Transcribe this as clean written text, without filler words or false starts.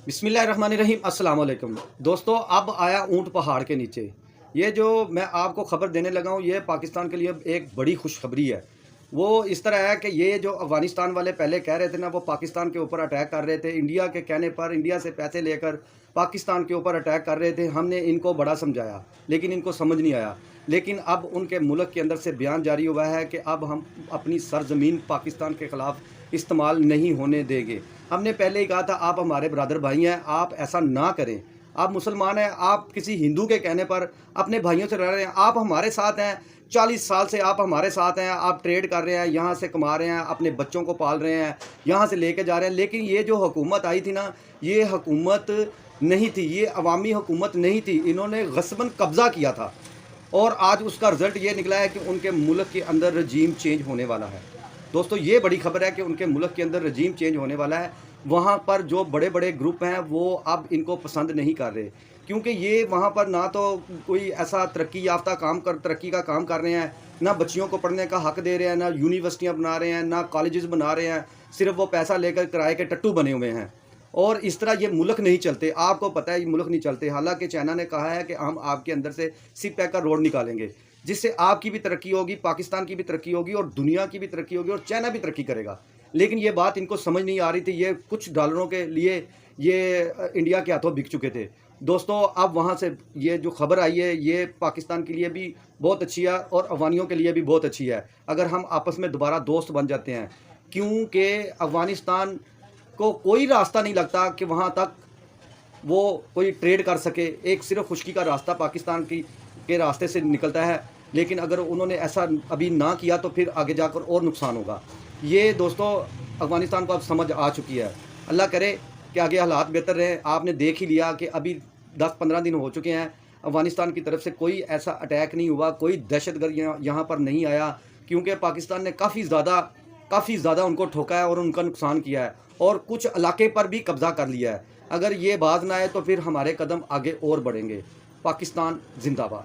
बिस्मिल्लाहिर्रहमानिर्रहीम। अस्सलाम वालेकुम दोस्तों, अब आया ऊंट पहाड़ के नीचे। ये जो मैं आपको ख़बर देने लगा हूँ, ये पाकिस्तान के लिए एक बड़ी खुशखबरी है। वो इस तरह है कि ये जो अफ़गानिस्तान वाले पहले कह रहे थे ना, वो पाकिस्तान के ऊपर अटैक कर रहे थे, इंडिया के कहने पर इंडिया से पैसे लेकर पाकिस्तान के ऊपर अटैक कर रहे थे। हमने इनको बड़ा समझाया लेकिन इनको समझ नहीं आया। लेकिन अब उनके मुल्क के अंदर से बयान जारी हुआ है कि अब हम अपनी सरजमीन पाकिस्तान के ख़िलाफ़ इस्तेमाल नहीं होने देंगे। हमने पहले ही कहा था, आप हमारे ब्रदर भाई हैं, आप ऐसा ना करें। आप मुसलमान हैं, आप किसी हिंदू के कहने पर अपने भाइयों से लड़ रहे हैं। आप हमारे साथ हैं, 40 साल से आप हमारे साथ हैं, आप ट्रेड कर रहे हैं, यहाँ से कमा रहे हैं, अपने बच्चों को पाल रहे हैं, यहाँ से लेके जा रहे हैं। लेकिन ये जो हुकूमत आई थी ना, ये हुकूमत नहीं थी, ये अवामी हुकूमत नहीं थी। इन्होंने गस्बन कब्ज़ा किया था और आज उसका रिज़ल्ट ये निकला है कि उनके मुल्क के अंदर रजीम चेंज होने वाला है। दोस्तों, ये बड़ी खबर है कि उनके मुल्क के अंदर रजीम चेंज होने वाला है। वहाँ पर जो बड़े बड़े ग्रुप हैं वो अब इनको पसंद नहीं कर रहे, क्योंकि ये वहाँ पर ना तो कोई ऐसा तरक्की का काम कर रहे हैं, ना बच्चियों को पढ़ने का हक दे रहे हैं, ना यूनिवर्सिटियाँ बना रहे हैं, ना कॉलेजेस बना रहे हैं। सिर्फ वो पैसा लेकर किराए के टट्टू बने हुए हैं और इस तरह ये मुल्क नहीं चलते। आपको पता है ये मुल्क नहीं चलते। हालांकि चाइना ने कहा है कि हम आपके अंदर से सिप पैक का रोड निकालेंगे, जिससे आपकी भी तरक्की होगी, पाकिस्तान की भी तरक्की होगी और दुनिया की भी तरक्की होगी और चाइना भी तरक्की करेगा। लेकिन ये बात इनको समझ नहीं आ रही थी। ये कुछ डॉलरों के लिए ये इंडिया के हाथों बिक चुके थे। दोस्तों, अब वहाँ से ये जो खबर आई है, ये पाकिस्तान के लिए भी बहुत अच्छी है और अफ़गानियों के लिए भी बहुत अच्छी है, अगर हम आपस में दोबारा दोस्त बन जाते हैं। क्योंकि अफ़गानिस्तान को कोई रास्ता नहीं लगता कि वहाँ तक वो कोई ट्रेड कर सके। एक सिर्फ खुशकी का रास्ता पाकिस्तान की के रास्ते से निकलता है। लेकिन अगर उन्होंने ऐसा अभी ना किया तो फिर आगे जाकर और नुकसान होगा। ये दोस्तों, अफ़गानिस्तान को अब समझ आ चुकी है। अल्लाह करे कि आगे हालात बेहतर रहें। आपने देख ही लिया कि अभी 10-15 दिन हो चुके हैं, अफ़गानिस्तान की तरफ से कोई ऐसा अटैक नहीं हुआ, कोई दहशतगर्द यहाँ पर नहीं आया, क्योंकि पाकिस्तान ने काफ़ी ज़्यादा उनको ठोका है और उनका नुकसान किया है और कुछ इलाके पर भी कब्ज़ा कर लिया है। अगर ये बात ना आए तो फिर हमारे कदम आगे और बढ़ेंगे। पाकिस्तान जिंदाबाद।